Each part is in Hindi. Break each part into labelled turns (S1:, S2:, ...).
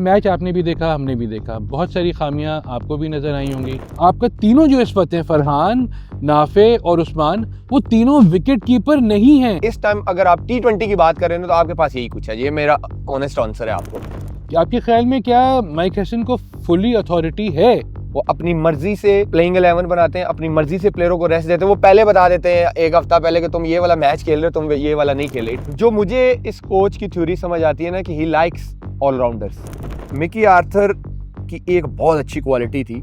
S1: मैच आपने भी देखा, हमने भी देखा, बहुत सारी खामियां आपको भी नजर आई होंगी। आपका तीनों जो इस वक्त हैं, फरहान, नाफे और उस्मान, वो तीनों विकेट कीपर नहीं हैं।
S2: इस टाइम अगर आप T20 की बात करें तो आपके पास यही कुछ है। ये मेरा ऑनेस्ट आंसर है आपको।
S1: आपके ख्याल में क्या माइक हेसन को फुली अथॉरिटी है?
S2: वो अपनी मर्जी से प्लेइंग 11 बनाते हैं, अपनी मर्जी से प्लेयरों को रेस्ट देते हैं। वो पहले बता देते हैं एक हफ्ता पहले कि तुम ये वाला मैच खेल रहे हो, तुम ये वाला नहीं खेल रहे। जो मुझे इस कोच की थ्योरी समझ आती है ना कि he likes allrounders. Mickey Arthur की एक बहुत अच्छी क्वालिटी थी,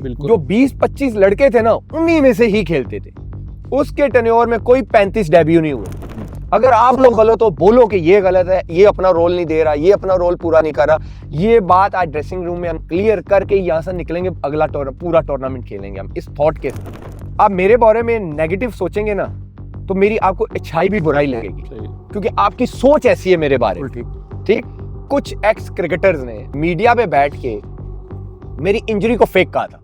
S1: बिल्कुल।
S2: जो 20-25 लड़के थे ना, उन्हीं में से ही खेलते थे। उसके टेन्योर में कोई 35 डेब्यू नहीं हुए। अगर आप लोग गलत हो, बोलो कि ये गलत है, ये अपना रोल नहीं दे रहा, ये अपना रोल पूरा नहीं कर रहा, ये बात आज ड्रेसिंग रूम में हम क्लियर करके यहाँ से निकलेंगे, अगला पूरा टूर्नामेंट खेलेंगे हम इस थॉट के साथ। आप मेरे बारे में नेगेटिव सोचेंगे ना तो मेरी आपको अच्छाई भी बुराई लगेगी, क्योंकि आपकी सोच ऐसी है मेरे बारे में। ठीक, कुछ एक्स क्रिकेटर्स ने मीडिया पे बैठ के मेरी इंजरी को फेक कहा था।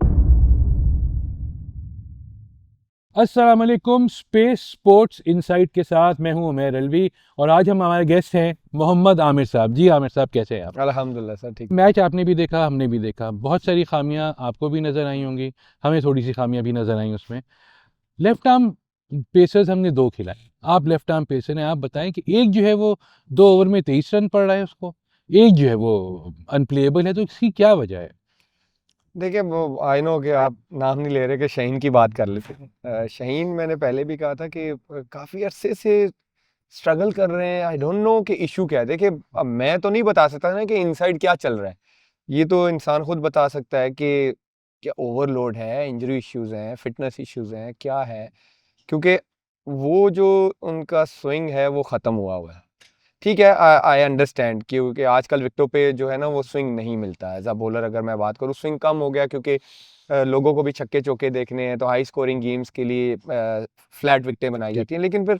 S1: अस्सलाम वालेकुम, स्पेस स्पोर्ट्स इनसाइट के साथ मैं हूं उमैर अलवी और आज हम हमारे गेस्ट हैं मोहम्मद आमिर साहब। जी आमिर साहब, कैसे हैं आप?
S2: अल्हम्दुलिल्लाह सर, ठीक।
S1: मैच आपने भी देखा, हमने भी देखा, बहुत सारी खामियां आपको भी नज़र आई होंगी, हमें थोड़ी सी खामियां भी नज़र आई उसमें। लेफ्ट आर्म पेसर्स हमने 2 खिलाए, आप लेफ्ट आर्म पेसर हैं, आप बताएं कि एक जो है वो 2 ओवर में 23 रन पड़ रहा है उसको, एक जो है वो अनप्लेएबल है, तो इसकी क्या वजह है?
S2: देखिए, वो आई नो कि आप नाम नहीं ले रहे कि शाहीन की बात कर लेते हैं। शाहीन, मैंने पहले भी कहा था कि काफ़ी अरसे से स्ट्रगल कर रहे हैं। आई डोंट नो कि इशू क्या है। देखिए, अब मैं तो नहीं बता सकता ना कि इनसाइड क्या चल रहा है। ये तो इंसान खुद बता सकता है कि क्या ओवरलोड है, इंजरी इश्यूज हैं, फिटनेस इश्यूज हैं, क्या है। क्योंकि वो जो उनका स्विंग है वो ख़त्म हुआ हुआ है। ठीक है, आई अंडरस्टैंड, क्योंकि आजकल विकेटों पे जो है ना वो स्विंग नहीं मिलता है। एज अ बॉलर अगर मैं बात करूँ, स्विंग कम हो गया क्योंकि लोगों को भी छक्के चौके देखने हैं, तो हाई स्कोरिंग गेम्स के लिए फ्लैट विकेटें बनाई जाती हैं। लेकिन फिर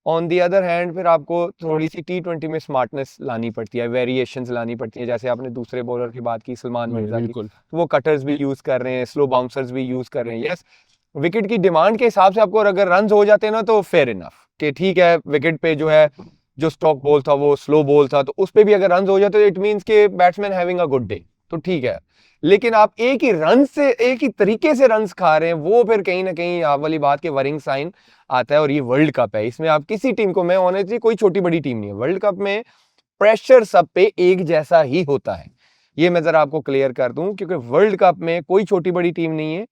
S2: ऑन दी अदर हैंड फिर आपको थोड़ी सी T20 में स्मार्टनेस लानी पड़ती है, वेरिएशंस लानी पड़ती है। जैसे आपने दूसरे बॉलर की बात की, सलमान मिर्जा की, तो वो कटर्स भी यूज़ कर रहे हैं, स्लो बाउंसर्स भी यूज़ कर रहे हैं। यस, विकेट की डिमांड के हिसाब से आपको अगर रन हो जाते हैं ना तो फेयर इनफ कि ठीक है, विकेट पे जो है जो स्टॉक बॉल था वो स्लो बॉल था, तो उस पे भी अगर रन हो जाते तो इट मींस के batsman having a good day, तो ठीक है। लेकिन आप एक ही रन से, एक ही तरीके से रन्स खा रहे हैं, वो फिर कहीं ना कहीं आप वाली बात के वरिंग साइन आता है। और ये वर्ल्ड कप है, इसमें आप किसी टीम को, मैं ऑनेस्टली कोई छोटी बड़ी टीम नहीं है, वर्ल्ड कप में प्रेशर सब पे एक जैसा ही होता है। ये मैं जरा आपको क्लियर कर दूं, क्योंकि वर्ल्ड कप में कोई छोटी बड़ी टीम नहीं है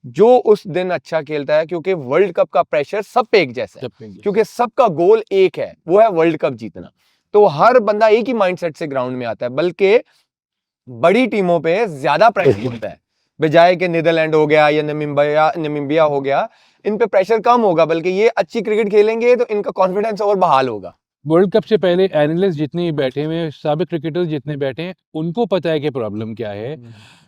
S2: जो उस दिन अच्छा खेलता है, क्योंकि वर्ल्ड कप का प्रेशर सब पे एक जैसा है, क्योंकि सबका गोल एक है, वो है वर्ल्ड कप जीतना। तो हर बंदा एक ही माइंडसेट से ग्राउंड में आता है, बल्कि बड़ी टीमों पे ज्यादा प्रेशर होता है। बजाय कि नीदरलैंड हो गया या नमीबिया हो गया, इन पे प्रेशर कम होगा, बल्कि ये अच्छी क्रिकेट खेलेंगे तो इनका कॉन्फिडेंस और बहाल होगा।
S1: वर्ल्ड कप से पहले एनालिस्ट जितने बैठे हुए, साबिक क्रिकेटर्स जितने बैठे हैं, उनको पता है कि प्रॉब्लम क्या है।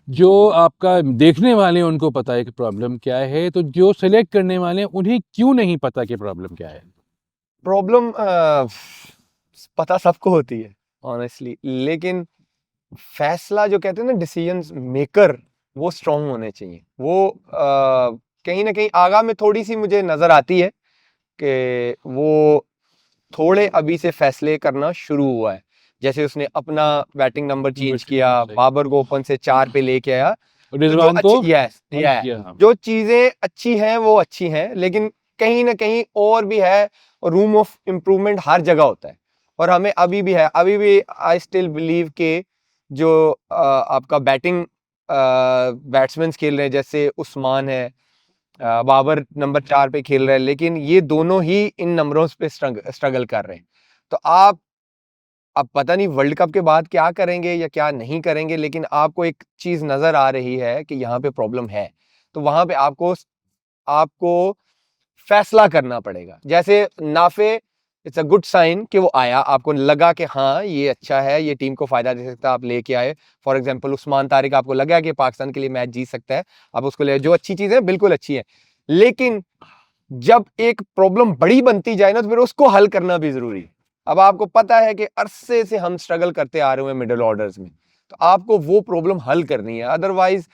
S1: जो आपका देखने वाले हैं उनको पता है कि प्रॉब्लम क्या है, तो जो सिलेक्ट करने वाले हैं उन्हें क्यों नहीं पता कि प्रॉब्लम क्या है?
S2: प्रॉब्लम पता सबको होती है ऑनेस्टली, लेकिन फैसला जो कहते हैं ना, डिसीजन मेकर, वो स्ट्रांग होने चाहिए। वो कहीं ना कहीं आगा में थोड़ी सी मुझे नजर आती है कि वो थोड़े अभी से फैसले करना शुरू हुआ है। जैसे उसने अपना बैटिंग नंबर चेंज किया, बाबर को ओपन से 4 पे लेके आया,
S1: रिजवान को
S2: जो चीजें अच्छी हैं वो अच्छी हैं, लेकिन कहीं ना कहीं और भी है, रूम ऑफ इम्प्रूवमेंट हर जगह होता है। और हमें अभी भी है, अभी भी आई स्टिल बिलीव के जो आपका बैटिंग बैट्समैन खेल रहे हैं, जैसे उस्मान है, बाबर नंबर 4 पे खेल रहे हैं, लेकिन ये दोनों ही इन नंबरों पे स्ट्रगल कर रहे हैं। तो आप अब पता नहीं वर्ल्ड कप के बाद क्या करेंगे या क्या नहीं करेंगे, लेकिन आपको एक चीज नजर आ रही है कि यहाँ पे प्रॉब्लम है, तो वहां पे आपको आपको फैसला करना पड़ेगा। जैसे नाफे, इट्स अ गुड साइन कि वो आया, आपको लगा कि हाँ ये अच्छा है, ये टीम को फायदा दे सकता है, आप लेके आए। फॉर एग्जांपल उस्मान तारिक, आपको लगा कि पाकिस्तान के लिए मैच जीत सकता है, आप उसको ले, जो अच्छी चीज है, बिल्कुल अच्छी है। लेकिन जब एक प्रॉब्लम बड़ी बनती जाए ना, तो फिर उसको हल करना भी जरूरी है। अब आपको पता है कि अरसे से हम स्ट्रगल करते आ रहे हैं मिडिल ऑर्डर्स में, तो आपको वो प्रॉब्लम हल करनी है। अदरवाइज,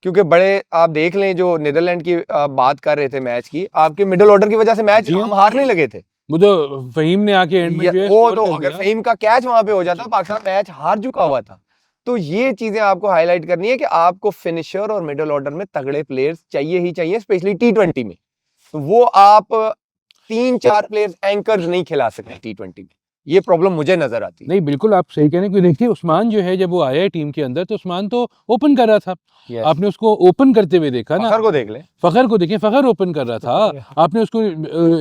S2: क्योंकि बड़े आप देख लें, जो नीदरलैंड की बात कर रहे थे मैच की, आपके मिडिल ऑर्डर की वजह से मैच हम हारने लगे थे।
S1: वो तो फहीम ने आके एंड में जो है
S2: वो तो अगर फहीम का कैच वहां पे हो जाता, पाकिस्तान मैच हार चुका हुआ था। तो ये चीजें आपको हाईलाइट करनी है कि आपको फिनिशर और मिडिल ऑर्डर में तगड़े प्लेयर्स चाहिए ही चाहिए, स्पेशली T20 में। तो वो आप 3-4 प्लेयर्स एंकर्स नहीं खिला सकते T20 में, ये प्रॉब्लम मुझे नजर आती है।
S1: नहीं बिल्कुल आप सही कह रहे हैं, क्योंकि देखिए उस्मान जो है जब वो आया है टीम के अंदर तो उस्मान तो ओपन कर रहा था।
S2: Yes.
S1: आपने उसको ओपन करते हुए देखा ना,
S2: फखर को देख ले,
S1: फखर को देखें, फखर ओपन कर रहा था, आपने उसको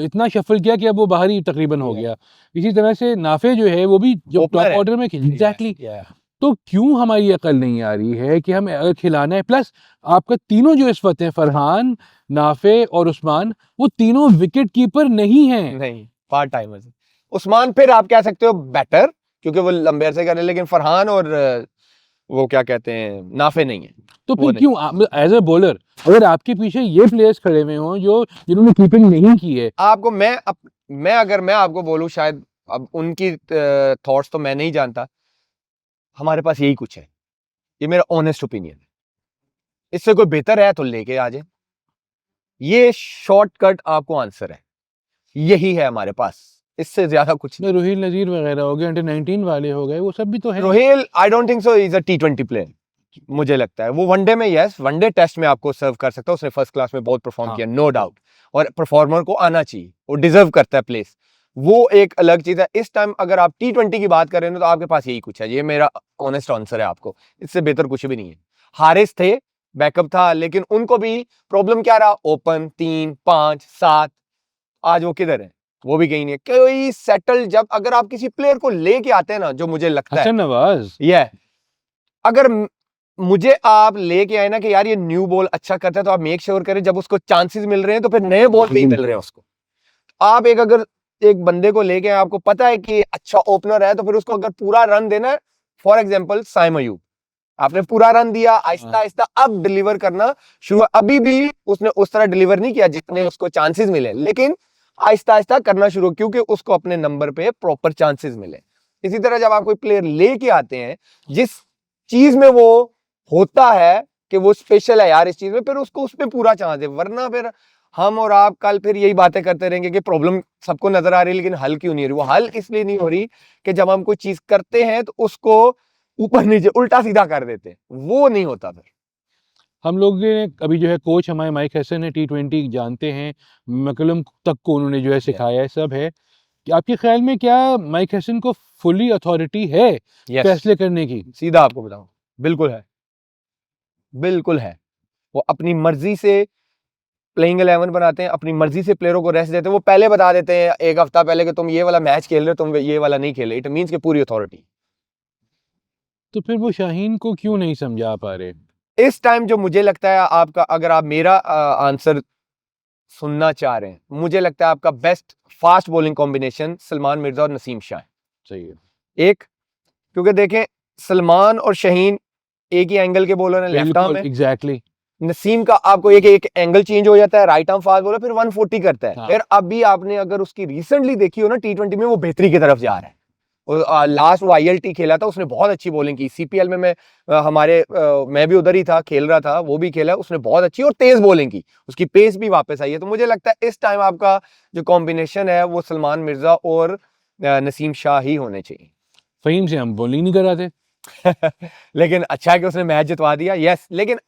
S1: इतना शफल किया कि अब वो बाहर ही तकरीबन हो गया। इसी तरह से नाफे जो है वो भी जो
S2: Opener
S1: टॉप
S2: है।
S1: ऑर्डर में खेले, एग्जैक्टली।
S2: Yeah.
S1: तो क्यों हमारी अकल नहीं आ रही है कि हमें अगर खिलाना है, प्लस आपका तीनों जो इस वक्त हैं, फरहान, नाफे और उस्मान, वो तीनों विकेट कीपर नहीं हैं।
S2: नहीं, पार्ट टाइमर्स। उस्मान फिर आप कह सकते हो बैटर, क्योंकि वो लंबे अरसे कर रहे हैं, लेकिन फरहान और वो क्या कहते हैं, नाफे नहीं है।
S1: तो
S2: वो
S1: फिर क्यों एज ए बॉलर अगर आपके पीछे ये प्लेयर्स खड़े हुए हों जो जिन्होंने कीपिंग नहीं की है।
S2: आपको मैं आपको बोलूं, शायद अब उनकी थॉट्स तो मैं नहीं जानता, हमारे पास यही कुछ है, ये मेरा ऑनेस्ट ओपिनियन है। इससे कोई बेहतर है तो लेके आ जाए, ये शॉर्टकट आपको आंसर है, यही है हमारे पास, इससे ज्यादा कुछ नहीं।
S1: रोहिल नजीर वगैरह हो गए, अंडर 19 वाले हो गए, वो सब भी तो है।
S2: Rohail I don't think so is a T20 player, मुझे लगता है वो वनडे में, यस वनडे टेस्ट में आपको सर्व कर सकता है, उसने फर्स्ट क्लास में बहुत परफॉर्म किया, नो डाउट, और परफॉर्मर को आना चाहिए, वो डिजर्व करता है प्लेस, वो एक अलग चीज है। इस टाइम अगर आप T20 की बात करें तो आपके पास यही कुछ है, ये मेरा ऑनेस्ट आंसर है आपको, इससे बेहतर कुछ भी नहीं है। हारिस थे, बैकअप था, लेकिन उनको भी प्रॉब्लम क्या रहा, ओपन 3, 5, 7, आज वो किधर है, वो भी कहीं नहीं है। कोई सेटल, जब अगर आप किसी प्लेयर को लेके आते हैं ना, जो मुझे लगता है
S1: हसन नवाज,
S2: ये अगर मुझे आप लेके आए ना कि यार ये न्यू बॉल अच्छा करता है, तो आप मेक श्योर करें जब उसको चांसेस मिल रहे हैं तो फिर नए बॉल भी मिल रहे हैं उसको। आप अगर एक बंदे को लेके आए, आपको पता है कि अच्छा ओपनर है, तो फिर उसको अगर पूरा रन देना है, फॉर एग्जांपल साइम अयूब, आपने पूरा रन दिया, आहिस्ता आहिस्ता अब डिलीवर करना शुरू। अभी भी उसने उस तरह डिलीवर नहीं किया जितने उसको चांसेस मिले, लेकिन आहिस्ता आहिस्ता करना शुरू, क्योंकि उसको अपने नंबर पे प्रॉपर चांसेस मिले। इसी तरह जब आप कोई प्लेयर लेके आते हैं जिस चीज में वो होता है कि वो स्पेशल है यार इस चीज में, फिर उसको उसमें पूरा चांस है, वरना फिर हम और आप कल फिर यही बातें करते रहेंगे कि प्रॉब्लम सबको नजर आ रही है लेकिन हल क्यों नहीं हो रही। वो हल इसलिए नहीं हो रही कि जब हम कोई चीज करते हैं तो उसको ऊपर नीचे उल्टा सीधा कर देते हैं, वो नहीं होता। फिर
S1: हम लोग ने अभी जो है कोच हमारे माइक हैसन है, T20 जानते हैं, मकलम तक को उन्होंने जो है सिखाया है, सब है। कि आपके ख्याल में क्या माइक हैसन को फुली अथॉरिटी है फैसले करने की?
S2: सीधा आपको बताऊं, बिल्कुल है, बिल्कुल है। वो अपनी मर्जी से प्लेइंग 11 बनाते हैं, अपनी मर्जी से प्लेयरों को रेस्ट देते हैं। वो पहले बता देते हैं एक हफ्ता पहले कि तुम ये वाला मैच खेल रहे हो, तुम ये वाला नहीं खेल रहे, इट मींस कि पूरी अथॉरिटी।
S1: तो फिर वो शाहीन को क्यों नहीं समझा पा रहे?
S2: इस टाइम जो मुझे लगता है, आपका अगर आप मेरा आंसर सुनना चाह रहे हैं, मुझे लगता है आपका best fast bowling combination Salman Mirza और नसीम शाह है।
S1: सही है।
S2: एक, क्योंकि देखें सलमान और शाहीन एक ही एंगल के बॉलर हैं, लेफ्ट आर्म है।
S1: एग्जैक्टली।
S2: नसीम का आपको एक एंगल चेंज हो जाता है, राइट आर्म फास्ट बॉलर, फिर 140 करता है।
S1: हाँ।
S2: फिर अभी आपने अगर उसकी रिसेंटली देखी हो ना T20 में, वो बेहतरी की तरफ जा रहा है। लास्ट वो ILT खेला था, उसने बहुत अच्छी बॉलिंग की। CPL में मैं भी उधर ही था, खेल रहा था, वो भी खेला, उसने बहुत अच्छी और तेज बॉलिंग की, उसकी पेस भी वापस आई है। तो मुझे लगता है इस टाइम आपका जो कॉम्बिनेशन है वो सलमान मिर्जा और नसीम शाह ही होने चाहिए।
S1: फहीम से हम बॉलिंग नहीं कराते।
S2: लेकिन अच्छा है कि उसने मैच जितवा दिया, यस। लेकिन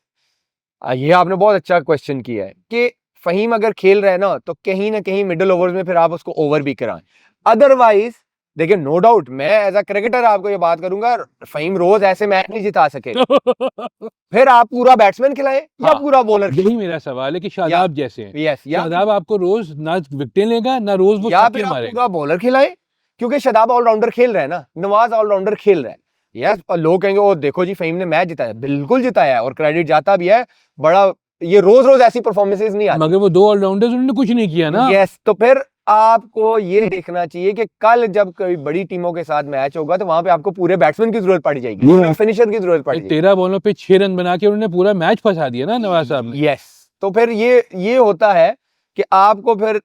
S2: ये आपने बहुत अच्छा क्वेश्चन किया है कि फहीम अगर खेल रहे हैं ना, तो कहीं ना कहीं मिडिल ओवर्स में फिर आप उसको ओवर भी कराएं। अदरवाइज देखिए, नो डाउट मैं एज अ क्रिकेटर आपको ये बात करूंगा, फहीम रोज ऐसे मैच नहीं जिता सके। फिर आप पूरा बैट्समैन खिलाएं या
S1: हाँ,
S2: पूरा बॉलर?
S1: यही मेरा सवाल है कि शादाब जैसे हैं,
S2: यस, या
S1: शादाब आपको रोज ना विकेटें लेगा ना रोज वो
S2: या
S1: छक्के
S2: फिर आप
S1: मारेगा।
S2: पूरा बॉलर खिलाएं, क्योंकि शादाब ऑलराउंडर खेल रहा है ना, नवाज ऑलराउंडर खेल रहा है। यस, और लोग कहेंगे ओ देखो जी फहीम ने मैच जिताया, बिल्कुल जिताया है और क्रेडिट जाता भी है बड़ा। ये रोज रोज ऐसी परफॉर्मेंसेज नहीं आती।
S1: मगर वो दो ऑलराउंडर्स उन्होंने कुछ नहीं किया ना।
S2: यस, तो फिर आपको ये देखना चाहिए कि कल जब कोई बड़ी टीमों के साथ मैच होगा तो वहां पे आपको पूरे बैट्समैन की जरूरत पड़ जाएगी, फिनिशर की जरूरत पड़ेगी।
S1: 13 बॉलों पे 6 रन बना के उन्होंने पूरा मैच फंसा दिया ना नवाज साहब ने।
S2: यस, तो फिर ये होता है कि आपको फिर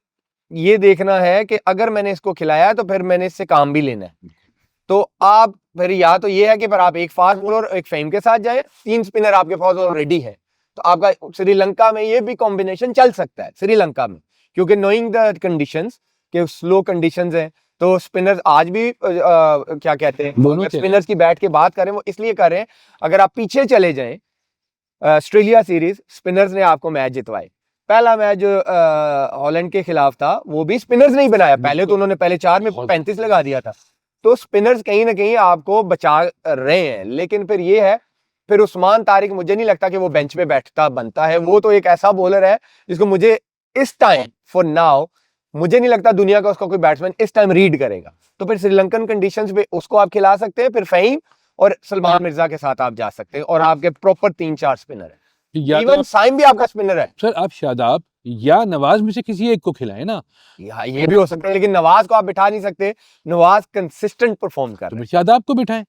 S2: ये देखना है कि अगर मैंने इसको खिलाया है तो फिर मैंने इससे काम भी लेना है। तो आप फिर या तो ये है कि फिर आप एक फास्ट बॉलर एक फहीम के साथ जाए, 3 स्पिनर आपके पास ऑलरेडी है, तो आपका श्रीलंका में ये भी कॉम्बिनेशन चल सकता है श्रीलंका में, क्योंकि नोइंग द कंडीशंस के स्लो कंडीशंस हैं, तो स्पिनर्स आज भी क्या कहते हैं,
S1: दोनों थे।
S2: स्पिनर्स की बैट की बात करें वो इसलिए कर रहे हैं, अगर आप पीछे चले जाएं ऑस्ट्रेलिया सीरीज, स्पिनर्स ने आपको मैच जितवाए। पहला मैच जो हॉलैंड के खिलाफ था वो भी स्पिनर्स ने ही बनाया, पहले तो उन्होंने पहले 4 में 35 लगा दिया था। तो स्पिनर्स कहीं ना कहीं आपको बचा रहे हैं, लेकिन फिर ये है, फिर उस्मान तारिक मुझे नहीं लगता कि वो बेंच पे बैठता बनता है। वो तो एक ऐसा बॉलर है जिसको मुझे इस टाइम फॉर नाउ मुझे नहीं लगता दुनिया का उसका कोई बैट्समैन इस टाइम रीड करेगा। तो फिर श्रीलंकन कंडीशंस पे उसको आप खिला सकते हैं, फिर फहीम और सलमान मिर्जा के साथ आप जा सकते हैं, और आपके प्रॉपर 3-4 स्पिनर है।
S1: या तो
S2: इवन साइम भी आपका स्पिनर है
S1: सर, आप शादाब या नवाज में से किसी एक को खिलाएं ना।
S2: ये भी हो सकता है, लेकिन नवाज को आप बिठा नहीं सकते। नवाज कंसिस्टेंट परफॉर्म कर
S1: तो
S2: रहे
S1: फिर शादाब को बिठाएं।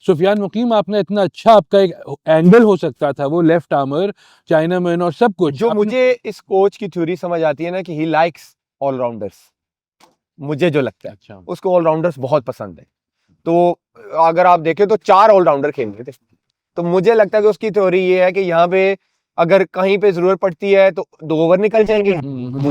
S1: सुफियान मुकीम आपने इतना अच्छा, आपका एक एंगल हो सकता था, वो लेफ्ट आर्मर, चाइनामैन और सब
S2: हैं।
S1: कुछ।
S2: जो मुझे इस कोच की थ्योरी समझ आती है ना कि ही लाइक्स ऑलराउंडर्स, मुझे जो लगता है
S1: अच्छा,
S2: उसको ऑलराउंडर्स बहुत पसंद है। तो अगर आप देखें तो 4 ऑलराउंडर खेल रहे थे, तो मुझे लगता है कि उसकी थ्योरी ये है कि यहाँ पे अगर कहीं पे जरूरत पड़ती है तो 2 ओवर निकल जाएंगे,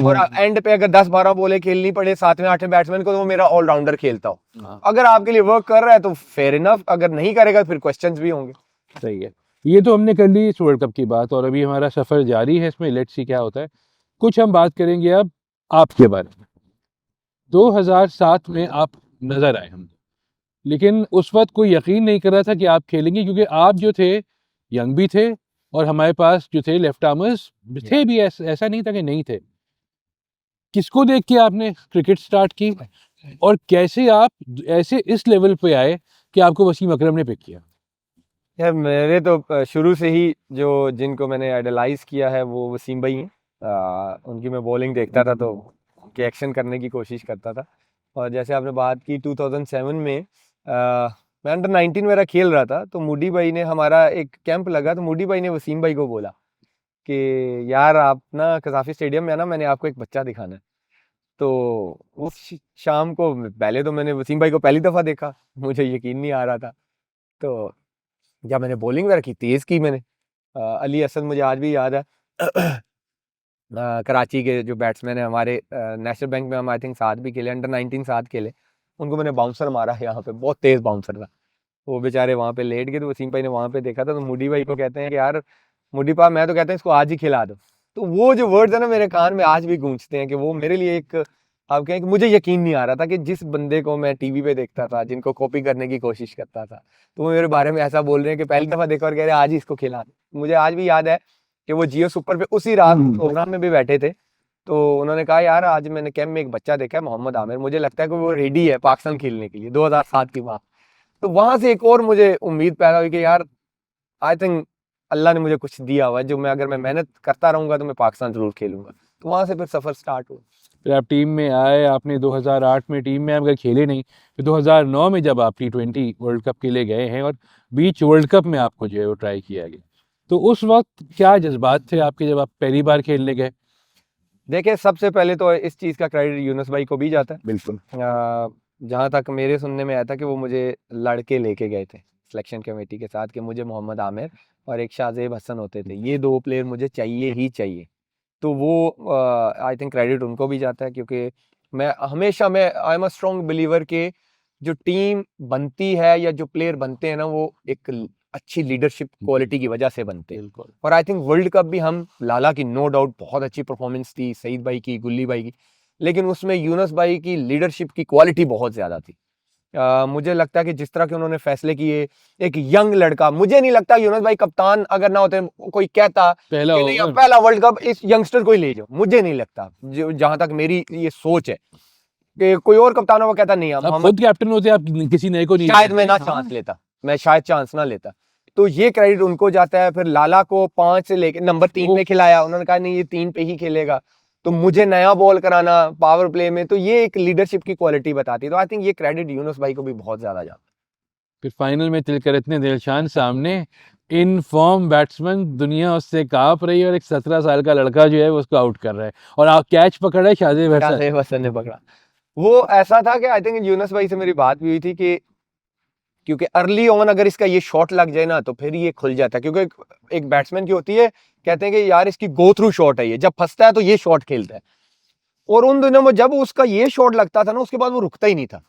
S2: और एंड पे अगर 10-12 बॉलें खेलनी पड़े 7वें 8वें बैट्समैन को, तो वो मेरा ऑलराउंडर खेलता हो। अगर आपके लिए वर्क कर रहा है तो फेयर इनफ, अगर नहीं करेगा फिर क्वेश्चंस भी होंगे।
S1: सही है। ये तो हमने कर ली इस वर्ल्ड कप की बात, और अभी हमारा सफर जारी है इसमें, लेट्स सी क्या होता है। कुछ हम बात करेंगे अब आपके बारे में। 2007 में आप नजर आए हम, लेकिन उस वक्त कोई यकीन नहीं कर रहा था कि आप खेलेंगे, क्योंकि आप जो थे यंग भी थे, और हमारे पास जो थे लेफ्ट आर्मर्स थे भी, ऐसा नहीं था कि नहीं थे। किसको देख के आपने क्रिकेट स्टार्ट की, और कैसे आप ऐसे इस लेवल पे आए कि आपको वसीम अकरम ने पिक किया?
S2: यार मेरे तो शुरू से ही जो जिनको मैंने आइडलाइज किया है वो वसीम भाई हैं। उनकी मैं बॉलिंग देखता था तो उनके एक्शन करने की कोशिश करता था। और जैसे आपने बात की 2007 में मैं अंडर 19 मेरा खेल रहा था, तो मूडी भाई ने, हमारा एक कैंप लगा, तो मूडी भाई ने वसीम भाई को बोला कि यार आप ना कसाफी स्टेडियम में ना, मैंने आपको एक बच्चा दिखाना है। तो उस शाम को पहले तो मैंने वसीम भाई को पहली दफ़ा देखा, मुझे यकीन नहीं आ रहा था। तो जब मैंने बॉलिंग वगैरह की, तेज़ की मैंने, अली असद मुझे आज भी याद है। कराची के जो बैट्समैन है हमारे, नेशनल बैंक में हम आई थिंक साथ भी खेले, अंडर 19 साथ खेले, उनको मैंने बाउंसर मारा है यहाँ पे, बहुत तेज़ बाउंसर था। वो बेचारे वहाँ पे लेट गए, तो वसीम भाई ने वहाँ पे देखा था, तो मूडी भाई को कहते हैं कि यार मूडी पा, मैं तो कहता हूँ इसको आज ही खिला दो। तो वो जो वर्ड्स है ना मेरे कान में आज भी गूंजते हैं, कि वो मेरे लिए एक, आप कहें कि मुझे यकीन नहीं आ रहा था कि जिस बंदे को मैं टीवी पे देखता था, जिनको कॉपी करने की कोशिश करता था, तो वो मेरे बारे में ऐसा बोल रहे हैं कि पहली दफ़ा देखा और कह रहे हैं आज ही इसको खिला दो। मुझे आज भी याद है कि वो जियो सुपर पे उसी रात प्रोग्राम में भी बैठे थे, तो उन्होंने कहा यार आज मैंने कैंप में एक बच्चा देखा है मोहम्मद आमिर, मुझे लगता है कि वो रेडी है पाकिस्तान खेलने के लिए, 2007 की बात। तो वहां से एक और मुझे उम्मीद पैदा हुई कि यार आई थिंक अल्लाह ने मुझे कुछ दिया हुआ है, जो मैं अगर मैं मेहनत करता रहूंगा तो मैं पाकिस्तान जरूर खेलूंगा। तो वहां से फिर सफर स्टार्ट हुआ।
S1: फिर आप टीम में आए, आपने 2008 में टीम में अगर खेले नहीं, फिर 2009 में जब आप T20 वर्ल्ड कप के लिए गए हैं, और बीच वर्ल्ड कप में आपको जो है वो ट्राई किया गया, तो उस वक्त क्या जज्बात थे आपके जब आप पहली बार खेलने गए?
S2: देखिए सबसे पहले तो इस चीज़ का क्रेडिट यूनुस भाई को भी जाता है।
S1: बिल्कुल।
S2: जहाँ तक मेरे सुनने में आया था कि वो मुझे लड़के लेके गए थे सिलेक्शन कमेटी के साथ, कि मुझे मोहम्मद आमिर और एक शाहजेब हसन होते थे, ये 2 प्लेयर मुझे चाहिए ही चाहिए। तो वो आई थिंक क्रेडिट उनको भी जाता है, क्योंकि मैं I am a strong believer के जो टीम बनती है या जो प्लेयर बनते हैं ना, वो एक अच्छी लीडरशिप क्वालिटी की वजह से बनते हैं।
S1: बिल्कुल।
S2: और आई थिंक वर्ल्ड कप भी हम, लाला की नो डाउट बहुत अच्छी परफॉर्मेंस थी, सईद भाई की, गुल्ली भाई की, लेकिन उसमें यूनुस भाई की लीडरशिप की क्वालिटी बहुत ज़्यादा थी। मुझे लगता है कि जिस तरह के उन्होंने फैसले किए, एक यंग लड़का, मुझे नहीं लगता यूनुस भाई कप्तान अगर ना होते कोई कहता
S1: पहला
S2: कि नहीं
S1: ओवर।
S2: पहला वर्ल्ड कप इस यंगस्टर को ही ले जाओ, मुझे नहीं लगता, जहां तक मेरी ये सोच है कि कोई और कप्तानों को कहता नहीं,
S1: आप खुद कैप्टन होते, आप किसी नए को नहीं
S2: शायद मैं ना चांस लेता, मैं शायद चांस ना लेता। तो ये क्रेडिट उनको जाता है। फिर लाला को 5 से लेके नंबर 3 पे खिलाया, उन्होंने कहा नहीं ये 3 पे ही खेलेगा, तो मुझे नया बॉल कराना पावर प्ले में, तो ये एक लीडरशिप की क्वालिटी बताती है। तो आई थिंक ये क्रेडिट यूनुस भाई को भी बहुत ज्यादा जाता है।
S1: फिर फाइनल में तिलकरत्ने दिलशान सामने, इन फॉर्म बैट्समैन, दुनिया उससे कांप रही है, और एक 17 साल का लड़का जो है वो उसको आउट कर रहा है, और आप कैच पकड़ रहे हैं शाहजेब हसन।
S2: शाहजेब हसन ने पकड़ा। वो ऐसा था कि आई थिंक यूनुस भाई से मेरी बात भी हुई थी कि क्योंकि अर्ली ऑन अगर इसका ये शॉट लग जाए ना तो फिर ये खुल जाता है, क्योंकि एक बैट्समैन की होती है, कहते हैं कि यार इसकी गो थ्रू शॉट है, ये जब फंसता है तो ये शॉट खेलता है। और उन दिनों में जब उसका ये शॉट लगता था ना, उसके बाद वो रुकता ही नहीं था।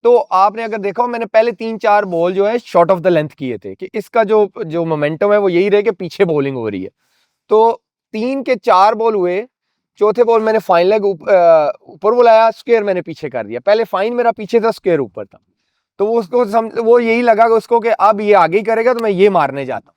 S2: तो आपने अगर देखा हो, मैंने पहले 3-4 बॉल जो है शॉर्ट ऑफ द लेंथ किए थे कि इसका जो मोमेंटम है वो यही रहे कि पीछे बॉलिंग हो रही है। तो 3 के 4 बॉल हुए, चौथे बॉल मैंने फाइन लेग ऊपर बुलाया, स्क्वायर मैंने पीछे कर दिया। पहले फाइन मेरा पीछे था, स्क्वायर ऊपर था। तो वो उसको वो यही लगा कि उसको कि अब ये आगे ही करेगा तो मैं ये मारने जाता हूँ।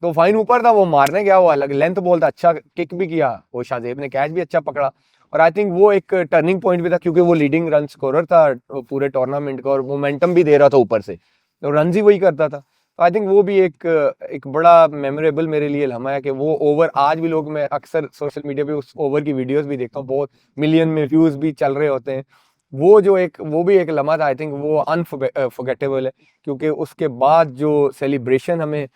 S2: तो फाइन ऊपर था, वो मारने गया, वो अलग लेंथ बॉल था, अच्छा किक भी किया, वो शाहजेब ने कैच भी अच्छा पकड़ा। और आई थिंक वो एक टर्निंग पॉइंट भी था, क्योंकि वो लीडिंग रन स्कोरर था पूरे टूर्नामेंट का और मोमेंटम भी दे रहा था ऊपर से, तो रन ही वही करता था। आई थिंक वो भी एक बड़ा मेमोरेबल मेरे लिए लम्हा है कि वो ओवर आज भी लोग, मैं अक्सर सोशल मीडिया पे उस ओवर की वीडियोस भी देखता हूँ, बहुत मिलियन में व्यूज भी चल रहे होते हैं। वो भी एक लम्हा था, आई थिंक वो अनफॉरगेटेबल है, क्योंकि उसके बाद जो सेलिब्रेशन हमें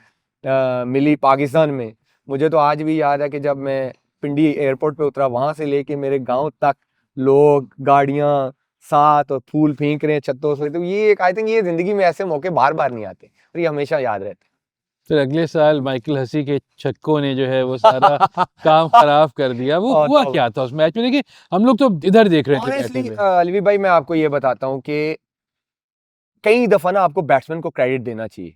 S2: मिली पाकिस्तान में, मुझे तो आज भी याद है कि जब मैं पिंडी एयरपोर्ट पे उतरा, वहां से लेके मेरे गांव तक लोग, गाड़ियां साथ और फूल फेंक रहे हैं छतों से। तो ये एक आई थिंक ये जिंदगी में ऐसे मौके बार बार नहीं आते और ये हमेशा याद रहते
S1: फिर अगले साल माइकल हसी के छक्कों ने जो है वो सारा काम खराब कर दिया। वो
S2: और
S1: हुआ
S2: तो
S1: क्या था उस मैच में? देखिए हम लोग तो इधर देख रहे थे बैठे
S2: ऑनेस्टली
S1: हुए।
S2: अलवी भाई, मैं आपको ये बताता हूँ कि कई दफा ना आपको बैट्समैन को क्रेडिट देना चाहिए।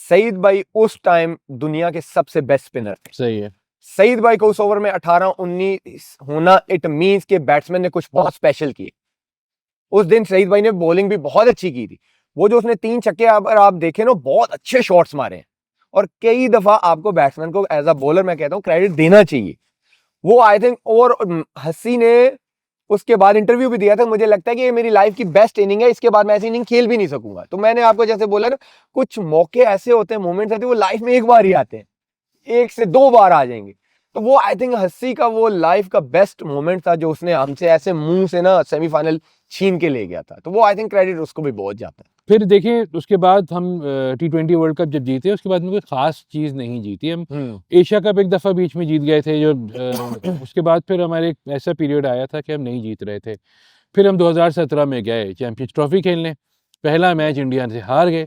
S2: सईद भाई उस टाइम दुनिया के सबसे बेस्ट स्पिनर थे।
S1: सही है।
S2: सईद भाई को उस ओवर में 18-19 होना, इट मींस के बैट्समैन ने कुछ बहुत स्पेशल किए। उस दिन सईद भाई ने बॉलिंग भी बहुत अच्छी की थी। वो जो उसने 3 छक्के अगर आप देखें ना, बहुत अच्छे शॉट्स मारे हैं। और कई दफा आपको बैट्समैन को एज अ बॉलर मैं कहता हूं क्रेडिट देना चाहिए। वो आई थिंक, और हसी ने उसके बाद इंटरव्यू भी दिया था, मुझे लगता है कि ये मेरी लाइफ की बेस्ट इनिंग है, इसके बाद मैं ऐसी इनिंग खेल भी नहीं सकूंगा। तो मैंने आपको जैसे बोला ना, कुछ मौके ऐसे होते हैं, मोमेंट्स आते हैं, वो लाइफ में एक बार ही आते हैं, 1 से 2 बार आ जाएंगे। तो वो आई थिंक हस्सी का वो लाइफ का बेस्ट मोमेंट था, जो उसने हमसे ऐसे मुंह से ना सेमीफाइनल छीन के ले गया था। तो वो आई थिंक क्रेडिट उसको भी बहुत जाता है।
S1: फिर देखें उसके बाद हम T20 वर्ल्ड कप जब जीते, उसके बाद में कोई खास चीज़ नहीं जीती हम। एशिया कप एक दफ़ा बीच में जीत गए थे जो उसके बाद फिर हमारे एक ऐसा पीरियड आया था कि हम नहीं जीत रहे थे। फिर हम 2017 में गए चैंपियंस ट्रॉफी खेलने, पहला मैच इंडिया से हार गए,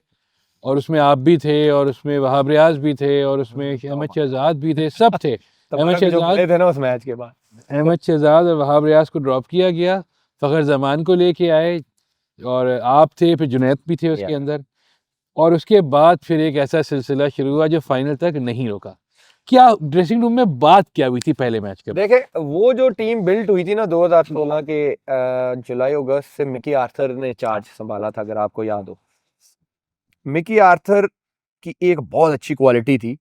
S1: और उसमें आप भी थे, और उसमें वहाब रियाज भी थे, और उसमें अहमद शहजाद भी थे, सब थे। अहमद शहजाद
S2: थे ना उस मैच के बाद,
S1: अहमद शहजाद और वहाब रियाज को ड्रॉप किया गया, फ़खर जमान को लेके आए, और आप थे, फिर जुनैद भी थे उसके अंदर। और उसके बाद फिर एक ऐसा सिलसिला शुरू हुआ जो फाइनल तक नहीं रुका। क्या ड्रेसिंग रूम में बात क्या हुई थी पहले मैच के बाद?
S2: देखे वो जो टीम बिल्ट हुई थी ना 2016 के जुलाई अगस्त से, मिकी आर्थर ने चार्ज संभाला था, अगर आपको याद हो। मिकी आर्थर की एक बहुत अच्छी क्वालिटी थी,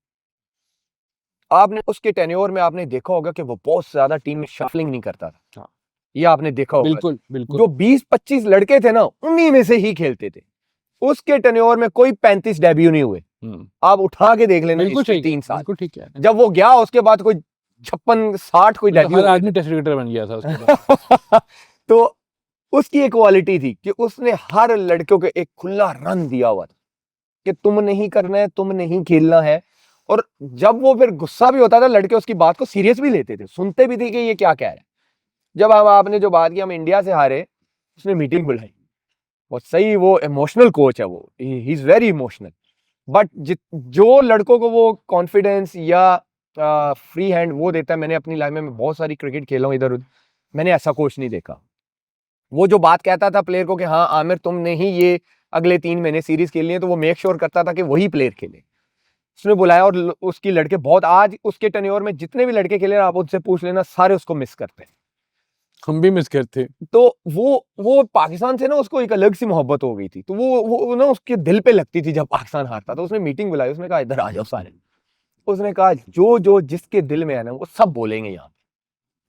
S2: आपने उसके टेन्योर में आपने देखा होगा कि वो बहुत ज्यादा टीम में शफलिंग नहीं करता था। ये आपने देखा होगा।
S1: बिल्कुल बिल्कुल।
S2: जो 20-25 लड़के थे ना, उन्हीं में से ही खेलते थे। उसके टेन्योर में कोई 35 डेब्यू नहीं हुए। आप उठा के देख लेना,
S1: बिल्कुल
S2: इसके
S1: ठीक है,
S2: 3 साल।
S1: बिल्कुल ठीक है।
S2: जब वो गया उसके बाद कोई 56-60 कोई
S1: तो
S2: डेब्यू
S1: हर आदमी टेस्ट क्रिकेटर बन गया था उसके बाद।
S2: तो उसकी एक क्वालिटी थी कि उसने हर लड़कियों को एक खुला रन दिया हुआ था कि तुम नहीं करना है, तुम नहीं खेलना है। और जब वो फिर गुस्सा भी होता था, लड़के उसकी बात को सीरियस भी लेते थे, सुनते भी थे कि ये क्या कह रहा है। जब हम आपने जो बात की हम इंडिया से हारे, उसने मीटिंग बुलाई। और सही, वो इमोशनल कोच है, वो he is very emotional. But जो लड़कों को वो कॉन्फिडेंस या फ्री हैंड वो देता है, मैंने अपनी लाइफ में बहुत सारी क्रिकेट खेला हूँ इधर उधर, मैंने ऐसा कोच नहीं देखा। वो जो बात कहता था प्लेयर को कि हाँ आमिर तुमने ही ये अगले 3 महीने सीरीज खेलनी है, तो वो मेक श्योर करता था कि वही प्लेयर खेले। उसने बुलाया और उसकी लड़के बहुत, आज उसके टेन्योर में जितने भी लड़के खेले आप उससे पूछ लेना, सारे उसको मिस करते हैं।
S1: हम भी मिस करते।
S2: तो वो पाकिस्तान से ना उसको एक अलग सी मोहब्बत हो गई थी। तो वो ना उसके दिल पे लगती थी जब पाकिस्तान हारता। तो उसने मीटिंग बुलाई, उसने कहा इधर आ जाओ सारे। उसने कहा जो जो जिसके दिल में है ना, वो सब बोलेंगे यहाँ।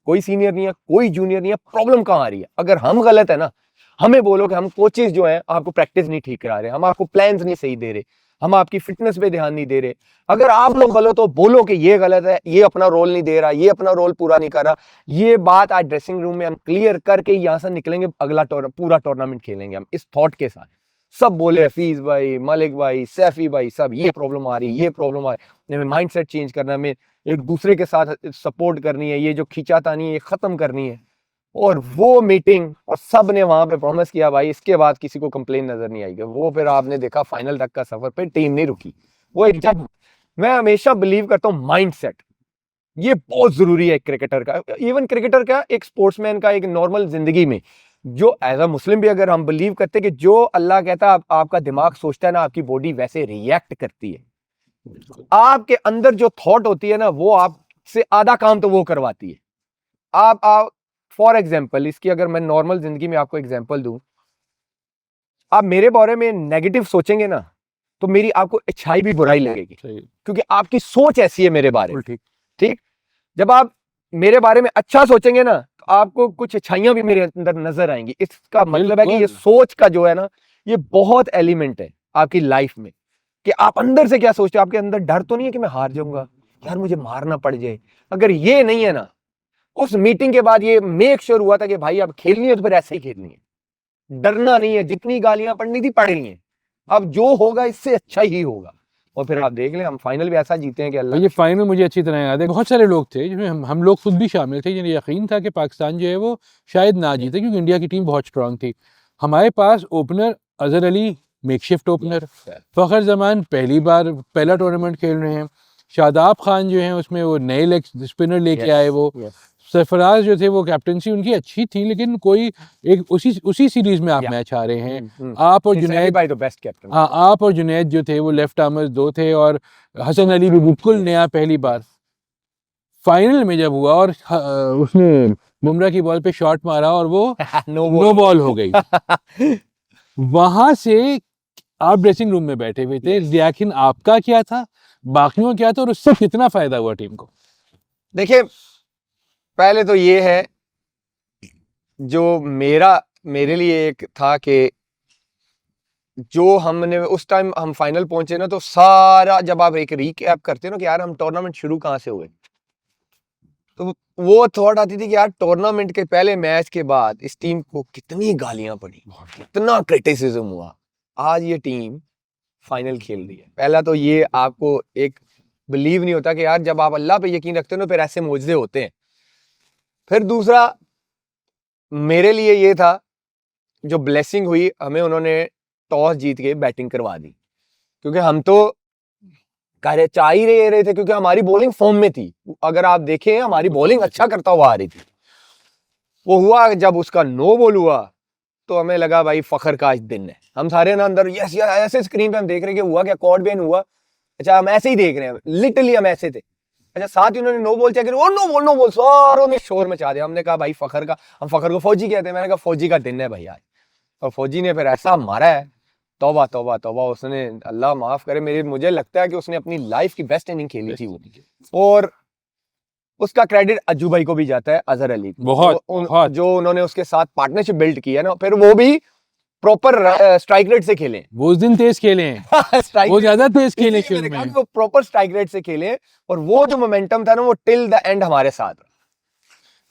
S2: कोई सीनियर नहीं है, कोई जूनियर नहीं है, प्रॉब्लम कहाँ आ रही है? अगर हम गलत है ना, हमें बोलो कि हम कोचेज जो हैं आपको प्रैक्टिस नहीं ठीक करा रहे, हम आपको प्लान्स नहीं सही दे रहे, हम आपकी फिटनेस पे ध्यान नहीं दे रहे। अगर आप लोग गलत हो, बोलो कि ये गलत है, ये अपना रोल नहीं दे रहा, ये अपना रोल पूरा नहीं कर रहा। ये बात आज ड्रेसिंग रूम में हम क्लियर करके यहाँ से निकलेंगे, अगला पूरा टूर्नामेंट खेलेंगे हम इस थॉट के साथ। सब बोले, हफीज भाई, मलिक भाई, सैफी भाई, सब ये प्रॉब्लम आ रही, ये प्रॉब्लम आ रही, हमें माइंडसेट चेंज करना है, हमें एक दूसरे के साथ सपोर्ट करनी है, ये जो खींचातानी है ये खत्म करनी है। और वो मीटिंग, और सब ने वहां पे प्रॉमिस किया भाई इसके बाद किसी को कंप्लेन नजर नहीं आएगी। वो फिर आपने देखा फाइनल तक का सफर पे टीम नहीं रुकी। वो एक, जब मैं हमेशा बिलीव करता हूँ माइंडसेट, ये बहुत जरूरी है एक क्रिकेटर का, इवन क्रिकेटर का, एक स्पोर्ट्समैन का, एक नॉर्मल जिंदगी में, जो एज अ मुस्लिम भी अगर हम बिलीव करते हैं कि जो अल्लाह कहता है आपका दिमाग सोचता है ना, आपकी बॉडी वैसे रिएक्ट करती है। आपके अंदर जो थॉट होती है ना, वो आपसे आधा काम तो वो करवाती है। आप फॉर एग्जाम्पल, इसकी अगर मैं नॉर्मल जिंदगी में आपको एग्जाम्पल दूं, आप मेरे बारे में नेगेटिव सोचेंगे ना, तो मेरी आपको अच्छाई भी बुराई लगेगी, क्योंकि आपकी सोच ऐसी है मेरे बारे में। ठीक, जब आप मेरे बारे में अच्छा सोचेंगे ना, तो आपको कुछ अच्छाइयां भी मेरे अंदर नजर आएंगी। इसका मतलब है कि ये सोच का जो है ना, ये बहुत एलिमेंट है आपकी लाइफ में, कि आप अंदर से क्या सोचते हो। आपके अंदर डर तो नहीं है कि मैं हार जाऊंगा, यार मुझे मारना पड़ जाए। अगर ये नहीं है ना, उस मीटिंग के बाद ये मेक श्योर हुआ था कि भाई अब खेलनी है तो फिर ऐसे ही खेलनी है, डरना नहीं है। जितनी गालियां पड़नी थी पड़ रही हैं, अब जो होगा इससे अच्छा ही होगा। और फिर आप देख लें, हम फाइनल भी ऐसा जीते हैं कि अल्लाह।
S1: ये फाइनल मुझे अच्छी तरह याद है, बहुत सारे लोग थे जिसमें हम लोग खुद भी शामिल थे, जिन्हें यकीन था कि पाकिस्तान जो है वो शायद ना जीते, क्योंकि इंडिया की टीम बहुत स्ट्रांग थी। हमारे पास opener Azhar Ali, makeshift opener, Fakhar Zaman पहली बार पहला टूर्नामेंट खेल रहे हैं, शादाब खान जो हैं उसमें वो नए लेग स्पिनर लेके आए, वो सरफराज जो थे वो कैप्टनसी उनकी अच्छी थी, लेकिन कोई एक उसी सीरीज में आप मैच आ रहे हैं। आप और जुनैद
S2: भाई तो बेस्ट कैप्टन।
S1: हाँ, आप और जुनैद जो थे वो लेफ्ट आर्मर्स दो थे, और हसन अली भी बिल्कुल नया पहली बार। फाइनल में जब हुआ और उसने बुमराह की बॉल पे शॉट मारा और वो नो बॉल हो गई, वहां से आप ड्रेसिंग रूम में बैठे हुए थे, लेकिन आपका क्या था, बाकियों क्या था, और उससे कितना फायदा हुआ टीम को?
S2: देखिए, पहले तो ये है, जो मेरे लिए एक था कि जो हमने उस टाइम हम फाइनल पहुंचे ना, तो सारा जब आप एक रीकैप करते हो ना कि यार हम टूर्नामेंट शुरू कहां से हुए, तो वो थॉट आती थी कि यार टूर्नामेंट के पहले मैच के बाद इस टीम को कितनी गालियां पड़ी, कितना क्रिटिसिज्म हुआ, आज ये टीम फाइनल खेल रही है। पहला तो ये आपको एक बिलीव नहीं होता कि यार जब आप अल्लाह पे यकीन रखते हो ना, फिर ऐसे मौजज़े होते हैं। फिर दूसरा मेरे लिए ये था, जो ब्लेसिंग हुई, हमें उन्होंने टॉस जीत के बैटिंग करवा दी, क्योंकि हम तो चाह ही रहे थे, क्योंकि हमारी बॉलिंग फॉर्म में थी। अगर आप देखें, हमारी बॉलिंग अच्छा करता हुआ आ रही थी। वो हुआ जब उसका नो बॉल हुआ, तो हमें लगा भाई फखर का आज दिन है। हम सारे ना अंदर यस यस ऐसे स्क्रीन पे हम देख रहे हैं कि हुआ क्या, कॉर्ड बैन हुआ। अच्छा, हम ऐसे ही देख रहे हैं, लिटरली हम ऐसे थे। अच्छा, साथ ही उन्होंने नो बॉल चेक किया, नो बॉल सारों ने शोर मचा दिया। हमने कहा भाई फखर का, हम फखर को फौजी कहते हैं, मैंने कहा फौजी का दिन है भाई आज। और फौजी ने फिर ऐसा मारा है, तौबा तौबा तौबा। उसने, अल्लाह माफ करे, मुझे लगता है कि उसने अपनी लाइफ की बेस्ट इनिंग खेली थी वो। और उसका क्रेडिट अज्जू भाई को भी जाता है, अजहर अली को,
S1: बहुत
S2: जो उन्होंने उसके साथ पार्टनरशिप बिल्ड की है ना। फिर वो भी प्रॉपर स्ट्राइक रेट से खेले,
S1: वो उस दिन तेज खेले हैं वो ज्यादा तेज खेले शुरू में,
S2: वो प्रॉपर स्ट्राइक रेट से खेले, और वो जो मोमेंटम था ना, वो टिल द एंड हमारे साथ।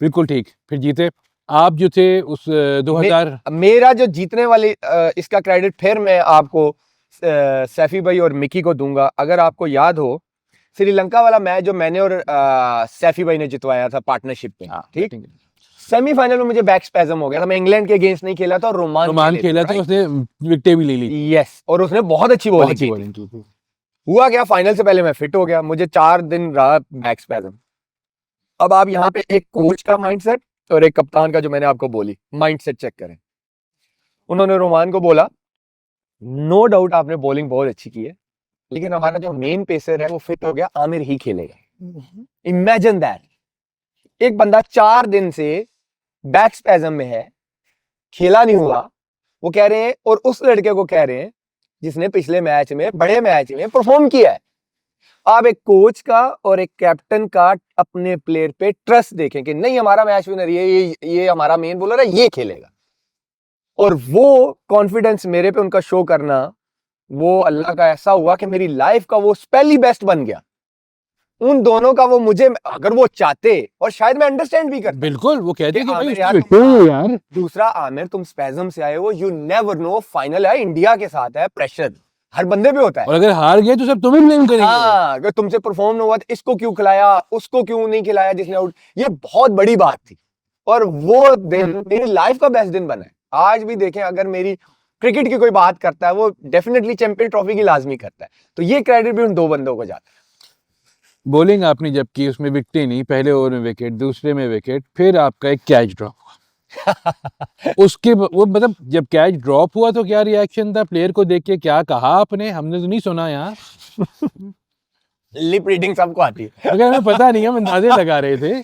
S1: बिल्कुल ठीक। फिर जीते आप जो थे उस 2000।
S2: मेरा जो जीतने वाली इसका क्रेडिट फिर मैं आपको सैफी भाई और मिकी को दूंगा। अगर आपको याद हो, श्रीलंका वाला मैच जो मैंने और सैफी भाई ने जितवाया था पार्टनरशिप पे, ठीक, सेमीफाइनल में मुझे बैक स्पैज्म हो गया था। मैं इंग्लैंड के अगेंस्ट नहीं खेला था, और रोमान
S1: खेला था, उसने विकेटें भी ले ली।
S2: यस, और उसने बहुत अच्छी बॉलिंग की थी। हुआ क्या, फाइनल से पहले मैं फिट हो गया, मुझे 4 दिन रहा बैक स्पैज्म। अब आप यहाँ पे एक कोच का माइंडसेट और एक कप्तान का, जो मैंने आपको बोली, माइंडसेट चेक करें। उन्होंने रोमान को बोला, नो डाउट आपने बॉलिंग बहुत अच्छी की है, लेकिन हमारा जो मेन पेसर है वो फिट हो गया, आमिर ही खेलेगा। इमेजिन दैट, एक बंदा 4 दिन से बैक स्पैज्म में है, खेला नहीं हुआ। वो कह रहे हैं, और उस लड़के को कह रहे हैं जिसने पिछले मैच में, बड़े मैच में परफॉर्म किया है। आप एक कोच का और एक कैप्टन का अपने प्लेयर पे ट्रस्ट देखें कि नहीं, हमारा मैच विनर ये हमारा मेन बॉलर है, ये खेलेगा। और वो कॉन्फिडेंस मेरे पे उनका शो करना, वो अल्लाह का ऐसा हुआ कि मेरी लाइफ का वो स्पेल ही बेस्ट बन गया। उन दोनों का वो, मुझे अगर वो चाहते, और शायद मैं अंडरस्टैंड भी करता,
S1: बिल्कुल वो कहते कि भाई
S2: यार दूसरा, आमिर तुम स्पैज्म से आए हो, यू नेवर नो, फाइनल है, इंडिया के साथ है, प्रेशर हर बंदे पे होता है,
S1: और अगर हार गए तो सब तुम्हें ब्लेम करेंगे।
S2: हाँ, अगर तुमसे परफॉर्म नहीं हुआ तो इसको क्यों खिलाया, उसको क्यों नहीं खिलाया जिसने आउट। ये बहुत बड़ी बात थी, और वो दिन मेरी लाइफ का बेस्ट दिन बना है। आज भी देखें, अगर मेरी क्रिकेट की कोई बात करता है, वो डेफिनेटली चैंपियन ट्रॉफी की लाजमी करता है। तो ये क्रेडिट भी उन 2 बंदों को जाता है।
S1: बॉलिंग आपने जब की उसमें विकेट नहीं, पहले ओवर में विकेट, दूसरे में विकेट, फिर आपका एक कैच ड्रॉप हुआ। उसके वो मतलब जब कैच ड्रॉप हुआ तो क्या रिएक्शन था प्लेयर को देख के, क्या कहा आपने? हमने तो नहीं सुना यहाँ।
S2: लिप रीडिंग सबको आती है।
S1: अगर हमें पता नहीं, हम अंदाजे लगा रहे थे,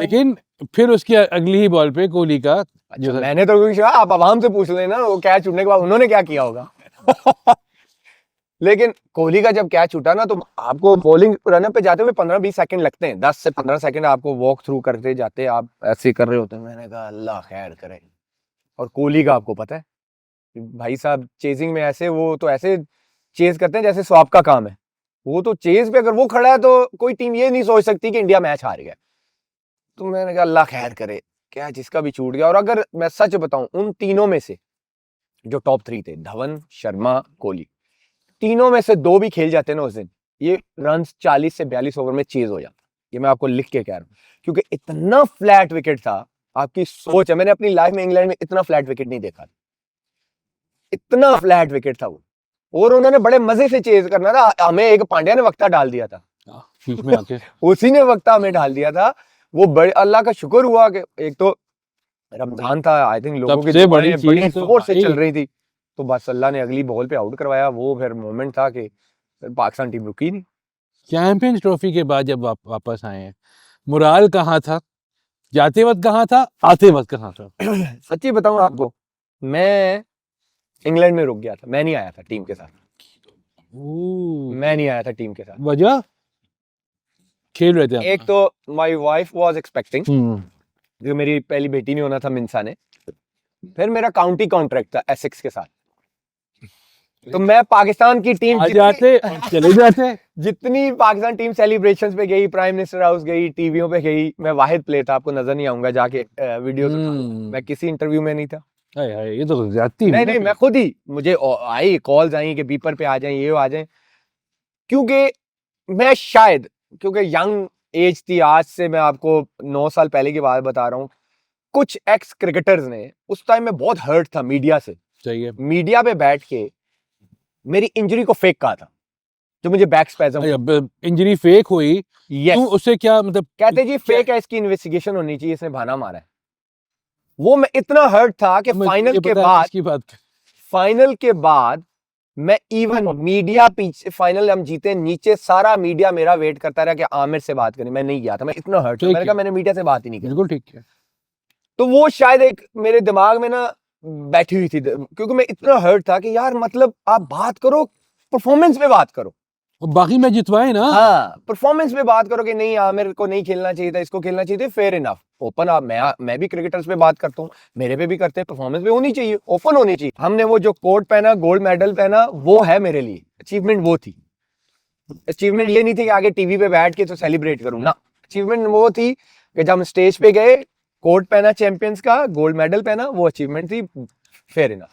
S1: लेकिन फिर उसकी अगली ही बॉल पे कोहली का
S2: अच्छा, मैंने तो कुछ कहा, आप आवाम से पूछ लेना वो कैच छूटने के बाद उन्होंने क्या किया होगा। लेकिन कोहली का जब कैच छूटा ना, तो आपको बॉलिंग रनअप पे जाते हुए 15-20 सेकंड लगते हैं, 10 से 15 सेकंड आपको वॉक थ्रू करते जाते, आप ऐसे कर रहे होते हैं। मैंने कहा अल्लाह खैर करे। और कोहली का आपको पता है भाई साहब, चेजिंग में ऐसे, वो तो ऐसे चेज करते हैं जैसे स्वाप का काम है। वो तो चेज पे अगर वो खड़ा है तो कोई टीम ये नहीं सोच सकती कि इंडिया मैच हार गया। तो मैंने कहा अल्लाह खैर करे, क्या जिसका भी छूट गया। और अगर मैं सच बताऊं, उन तीनों में से जो टॉप 3 थे, धवन, शर्मा, कोहली, तीनों में से 2 भी खेल जाते ना उस दिन, ये रन 40 से 42 ओवर में चेज हो जाता। ये मैं आपको लिख के कह रहा हूं, क्योंकि इतना फ्लैट विकेट था। आपकी सोच है, मैंने अपनी लाइफ में इंग्लैंड में इतना फ्लैट विकेट नहीं देखा, इतना फ्लैट विकेट था वो। और उन्होंने बड़े मजे से चेज करना था। हमें एक पांड्या ने वक्ता डाल दिया था
S1: बीच में आके,
S2: उसी ने वक्ता हमें डाल दिया था। वो बड़े अल्लाह का शुक्र हुआ कि एक तो रमजान था, आई थिंक लोगों की
S1: सबसे बड़ी
S2: दुआएं बड़ी
S1: चीज तो
S2: जोर से
S1: भाई,
S2: चल रही थी, तो बस अल्लाह ने अगली बॉल पे आउट करवाया। वो फिर मोमेंट था कि पाकिस्तान टीम रुकी नहीं।
S1: चैंपियंस ट्रॉफी के बाद जब वापस आए हैं, मुराल कहाँ था? जाते वक्त कहाँ था, आते वक्त कहाँ था?
S2: सच्ची बताऊं आपको, मैं इंग्लैंड में रुक गया था, मैं नहीं आया था टीम के साथ। मैं नहीं आया था टीम के साथ।
S1: वजह? खेल रहे थे
S2: एक तो माय वाइफ वाज एक्सपेक्टिंग,
S1: हम।
S2: जो मेरी पहली बेटी ने होना था मिंसा ने। फिर मेरा काउंटी कॉन्ट्रैक्ट था एसेक्स के साथ, तो मैं पाकिस्तान की टीम
S1: आ जाते चले जाते।
S2: जितनी पाकिस्तान टीम सेलिब्रेशंस पे गई, प्राइम मिनिस्टर हाउस गई, टीवियों पे गई, मैं वाहिद प्लेयर था। आपको नजर नहीं आऊंगा, जाके वीडियोस मैं किसी इंटरव्यू में नहीं था।
S1: हाय हाय, ये तो ज्यादती
S2: नहीं
S1: है
S2: नहीं, मैं खुद ही, मुझे आई कॉल्स आई कि बीपर पे आ जाएं, ये आ जाएं, क्योंकि मैं शायद, क्योंकि यंग एज थी। आज से मैं आपको 9 साल पहले की बात बता रहा हूँ। कुछ एक्स क्रिकेटर्स ने, उस टाइम में बहुत हर्ट था मीडिया से,
S1: सही है।
S2: मीडिया पे बैठ के मेरी इंजरी को फेक कहा था, जो मुझे बैक स्पैज़म।
S1: अब इंजरी फेक हुई,
S2: यस,
S1: तो उससे क्या मतलब?
S2: कहते जी फेक है, इसकी इन्वेस्टिगेशन होनी चाहिए, इसने बहाना मारा है। वो मैं इतना हर्ट था कि फाइनल के बाद मैं इवन मीडिया पीछे, फाइनल हम जीते, नीचे सारा मीडिया मेरा वेट करता रहा कि आमिर से बात करें। मैं नहीं गया था, मैं इतना हर्ट था। मैंने कहा मैंने मीडिया से बात ही नहीं की।
S1: बिल्कुल ठीक है।
S2: तो वो शायद एक मेरे दिमाग में ना बैठी हुई थी, क्योंकि मैं इतना हर्ट था कि यार मतलब आप बात करो, परफॉर्मेंस पे बात करो,
S1: और बाकी मैच जितवाए ना।
S2: हाँ, परफॉर्मेंस पे बात करो कि नहीं आमिर को नहीं खेलना चाहिए था, इसको खेलना चाहिए था। Fair enough, open. आप, मैं भी क्रिकेटर्स पे बात करता हूँ, मेरे पे भी करते हैं। परफॉर्मेंस पे होनी चाहिए, ओपन होनी चाहिए। हमने वो जो कोट पहना, गोल्ड मेडल पहना, वो है मेरे लिए अचीवमेंट। वो थी अचीवमेंट, ये नहीं थी कि आगे टीवी पे बैठ के तो सेलिब्रेट करूँ ना। अचीवमेंट वो थी कि जब हम स्टेज पे गए, कोट पहना चैंपियंस का, गोल्ड मेडल पहना, वो अचीवमेंट थी। Fair enough.